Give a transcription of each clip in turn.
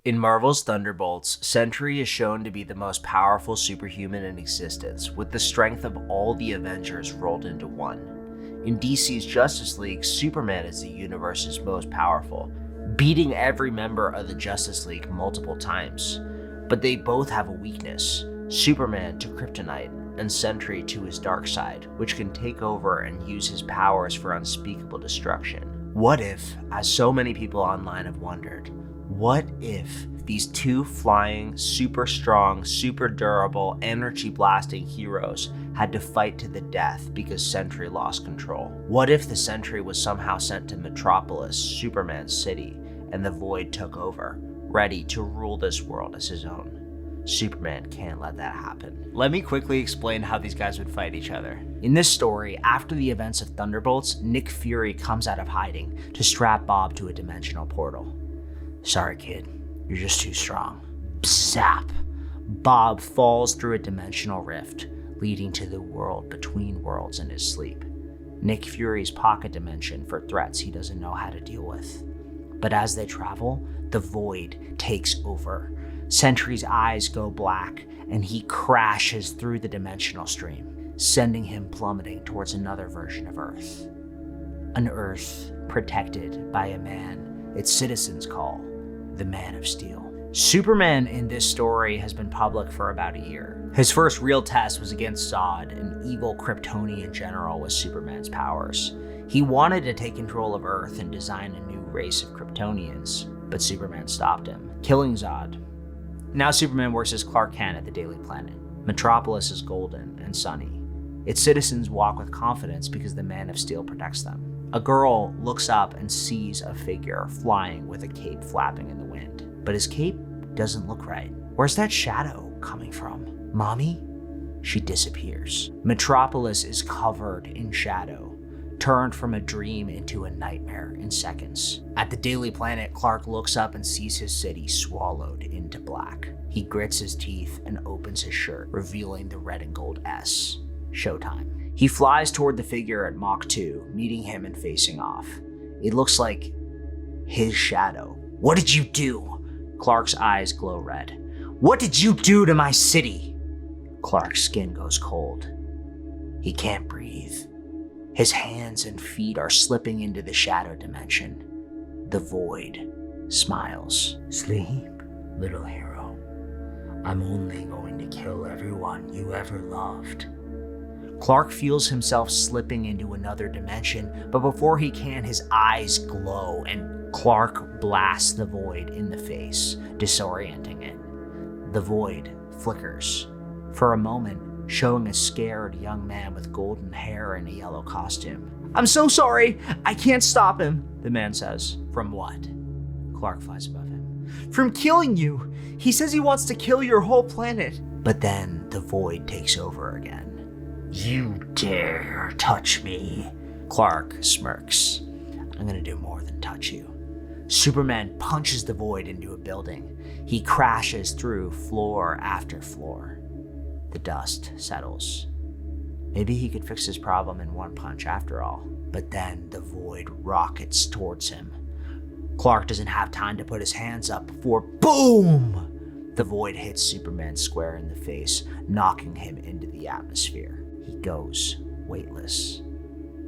In Marvel's Thunderbolts, Sentry is shown to be the most powerful superhuman in existence, with the strength of all the Avengers rolled into one. In DC's Justice League, Superman is the universe's most powerful, beating every member of the Justice League multiple times. But they both have a weakness: Superman to kryptonite, and Sentry to his dark side, which can take over and use his powers for unspeakable destruction. What if, as so many people online have wondered, what if these two flying, super strong, super durable, energy-blasting heroes had to fight to the death because Sentry lost control? What if the Sentry was somehow sent to Metropolis, Superman's city, and the Void took over, ready to rule this world as his own? Superman can't let that happen. Let me quickly explain how these guys would fight each other. In this story, after the events of Thunderbolts, Nick Fury comes out of hiding to strap Bob to a dimensional portal. "Sorry, kid. You're just too strong." Zap! Bob falls through a dimensional rift, leading to the world between worlds in his sleep. Nick Fury's pocket dimension for threats he doesn't know how to deal with. But as they travel, the Void takes over. Sentry's eyes go black, and he crashes through the dimensional stream, sending him plummeting towards another version of Earth. An Earth protected by a man its citizens call the Man of Steel. Superman in this story has been public for about a year. His first real test was against Zod, an evil Kryptonian general with Superman's powers. He wanted to take control of Earth and design a new race of Kryptonians, but Superman stopped him, killing Zod. Now Superman works as Clark Kent at the Daily Planet. Metropolis is golden and sunny. Its citizens walk with confidence because the Man of Steel protects them. A girl looks up and sees a figure flying with a cape flapping in the wind. But his cape doesn't look right. Where's that shadow coming from? Mommy? She disappears. Metropolis is covered in shadow, turned from a dream into a nightmare in seconds. At the Daily Planet, Clark looks up and sees his city swallowed into black. He grits his teeth and opens his shirt, revealing the red and gold S. Showtime. He flies toward the figure at Mach 2, meeting him and facing off. It looks like his shadow. "What did you do?" Clark's eyes glow red. "What did you do to my city?" Clark's skin goes cold. He can't breathe. His hands and feet are slipping into the shadow dimension. The Void smiles. "Sleep, little hero. I'm only going to kill everyone you ever loved." Clark feels himself slipping into another dimension, but before he can, his eyes glow and Clark blasts the Void in the face, disorienting it. The Void flickers, for a moment, showing a scared young man with golden hair and a yellow costume. "I'm so sorry, I can't stop him," the man says. "From what?" Clark flies above him. "From killing you. He says he wants to kill your whole planet." But then the Void takes over again. "You dare touch me?" Clark smirks. "I'm gonna do more than touch you." Superman punches the Void into a building. He crashes through floor after floor. The dust settles. Maybe he could fix his problem in one punch after all. But then the Void rockets towards him. Clark doesn't have time to put his hands up before boom! The Void hits Superman square in the face, knocking him into the atmosphere. He goes weightless.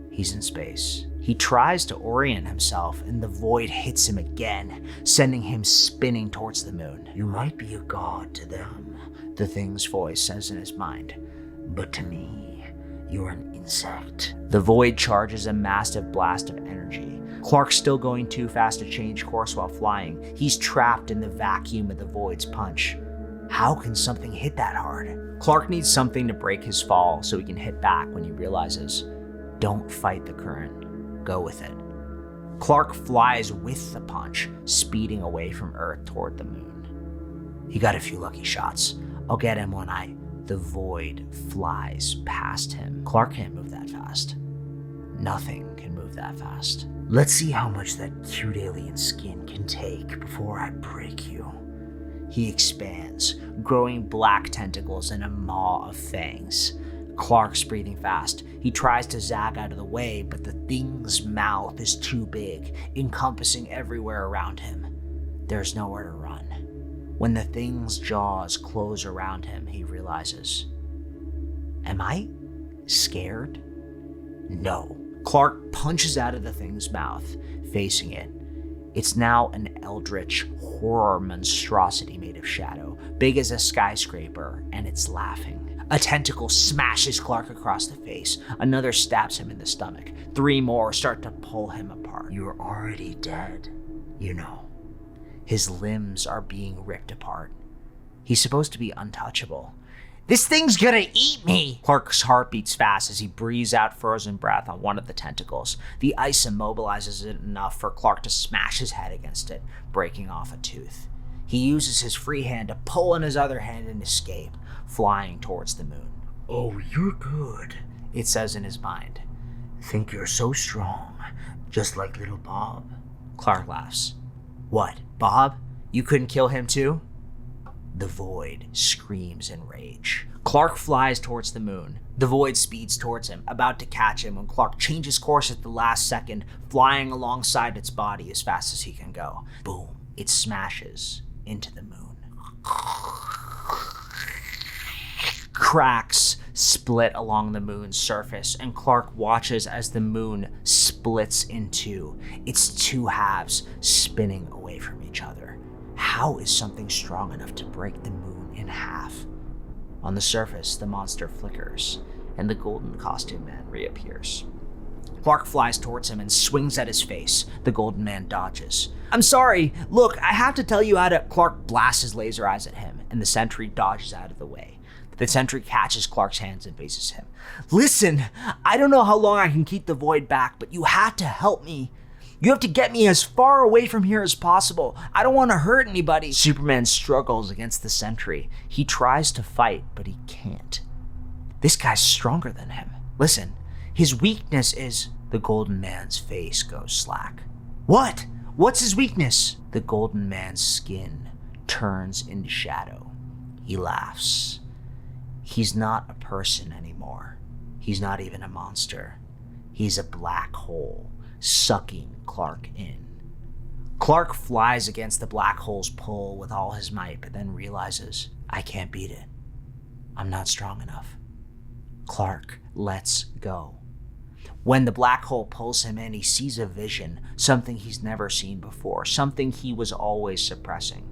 He's in space. He tries to orient himself, and the Void hits him again, sending him spinning towards the moon. "You might be a god to them," the Thing's voice says in his mind, "but to me, you're an insect." The Void charges a massive blast of energy. Clark's still going too fast to change course while flying. He's trapped in the vacuum of the Void's punch. How can something hit that hard? Clark needs something to break his fall so he can hit back when he realizes, don't fight the current, go with it. Clark flies with the punch, speeding away from Earth toward the moon. He got a few lucky shots. I'll get him when The Void flies past him. Clark can't move that fast. Nothing can move that fast. Let's see how much that cute alien skin can take before I break you. He expands, growing black tentacles and a maw of fangs. Clark's breathing fast. He tries to zag out of the way, but the Thing's mouth is too big, encompassing everywhere around him. There's nowhere to run. When the thing's jaws close around him, he realizes, am I scared? No. Clark punches out of the thing's mouth, facing it. It's now an eldritch horror monstrosity made of shadow, big as a skyscraper, and it's laughing. A tentacle smashes Clark across the face. Another stabs him in the stomach. 3 more start to pull him apart. You're already dead, you know. His limbs are being ripped apart. He's supposed to be untouchable. This thing's gonna eat me! Clark's heart beats fast as he breathes out frozen breath on one of the tentacles. The ice immobilizes it enough for Clark to smash his head against it, breaking off a tooth. He uses his free hand to pull in his other hand and escape, flying towards the moon. Oh, you're good, it says in his mind. Think you're so strong, just like little Bob. Clark laughs. What, Bob? You couldn't kill him too? The Void screams in rage. Clark flies towards the moon. The Void speeds towards him, about to catch him when Clark changes course at the last second, flying alongside its body as fast as he can go. Boom, it smashes into the moon. Cracks split along the moon's surface, and Clark watches as the moon splits in two, its 2 halves spinning away from each other. How is something strong enough to break the moon in half? On the surface, the monster flickers, and the golden costume man reappears. Clark flies towards him and swings at his face. The golden man dodges. I'm sorry, look, I have to tell you how to... Clark blasts his laser eyes at him, and the Sentry dodges out of the way. The Sentry catches Clark's hands and faces him. Listen, I don't know how long I can keep the Void back, but you have to help me. You have to get me as far away from here as possible. I don't want to hurt anybody. Superman struggles against the Sentry. He tries to fight, but he can't. This guy's stronger than him. Listen, his weakness is... The Golden Man's face goes slack. What? What's his weakness? The Golden Man's skin turns into shadow. He laughs. He's not a person anymore. He's not even a monster. He's a black hole, sucking Clark in. Clark flies against the black hole's pull with all his might, but then realizes, I can't beat it. I'm not strong enough. Clark lets go. When the black hole pulls him in, he sees a vision, something he's never seen before, something he was always suppressing.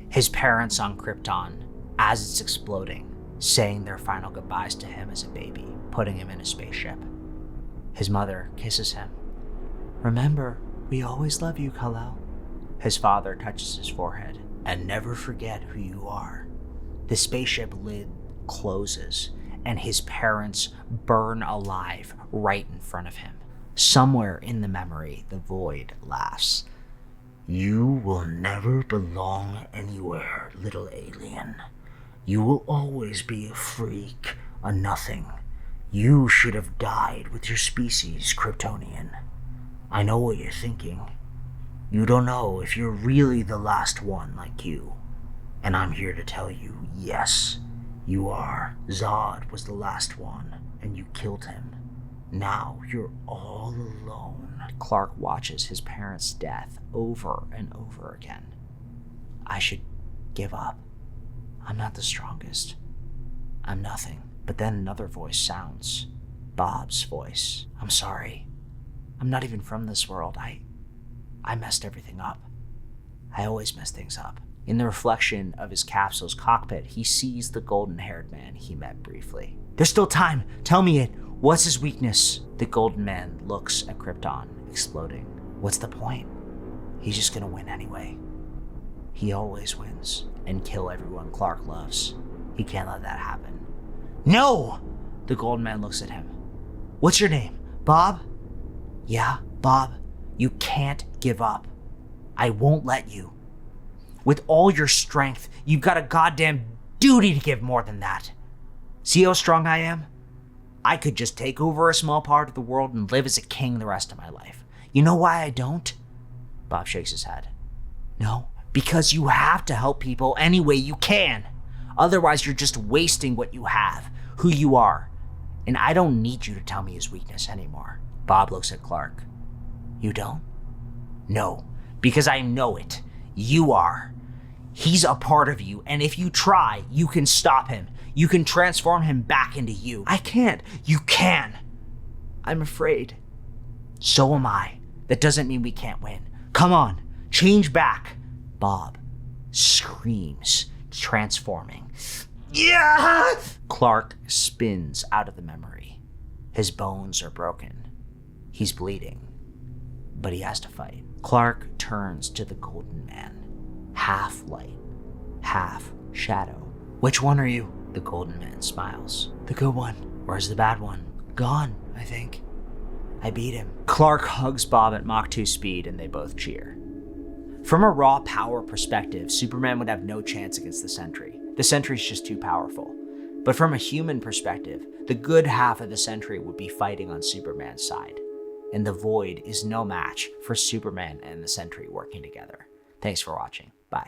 His parents on Krypton, as it's exploding, saying their final goodbyes to him as a baby, putting him in a spaceship. His mother kisses him. Remember, we always love you, Kal-El. His father touches his forehead. And never forget who you are. The spaceship lid closes, and his parents burn alive right in front of him. Somewhere in the memory, the Void laughs. You will never belong anywhere, little alien. You will always be a freak, a nothing. You should have died with your species, Kryptonian. I know what you're thinking. You don't know if you're really the last one like you. And I'm here to tell you, yes, you are. Zod was the last one, and you killed him. Now you're all alone. Clark watches his parents' death over and over again. I should give up. I'm not the strongest. I'm nothing. But then another voice sounds. Bob's voice. I'm sorry. I'm not even from this world. I messed everything up. I always mess things up. In the reflection of his capsule's cockpit, he sees the golden-haired man he met briefly. There's still time. Tell me it. What's his weakness? The golden man looks at Krypton, exploding. What's the point? He's just gonna win anyway. He always wins and kill everyone Clark loves. He can't let that happen. No! The golden man looks at him. What's your name? Bob? Yeah, Bob. You can't give up. I won't let you. With all your strength, you've got a goddamn duty to give more than that. See how strong I am? I could just take over a small part of the world and live as a king the rest of my life. You know why I don't? Bob shakes his head. No, because you have to help people any way you can. Otherwise, you're just wasting what you have, who you are. And I don't need you to tell me his weakness anymore. Bob looks at Clark. You don't? No, because I know it. You are. He's a part of you, and if you try, you can stop him. You can transform him back into you. I can't. You can. I'm afraid. So am I. That doesn't mean we can't win. Come on, change back. Bob screams, transforming. Yeah! Clark spins out of the memory. His bones are broken. He's bleeding, but he has to fight. Clark turns to the Golden Man. Half light, half shadow. Which one are you? The Golden Man smiles. The good one. Where's the bad one? Gone, I think. I beat him. Clark hugs Bob at Mach 2 speed and they both cheer. From a raw power perspective, Superman would have no chance against the Sentry. The Sentry's just too powerful. But from a human perspective, the good half of the Sentry would be fighting on Superman's side. And the Void is no match for Superman and the Sentry working together. Thanks for watching. Bye.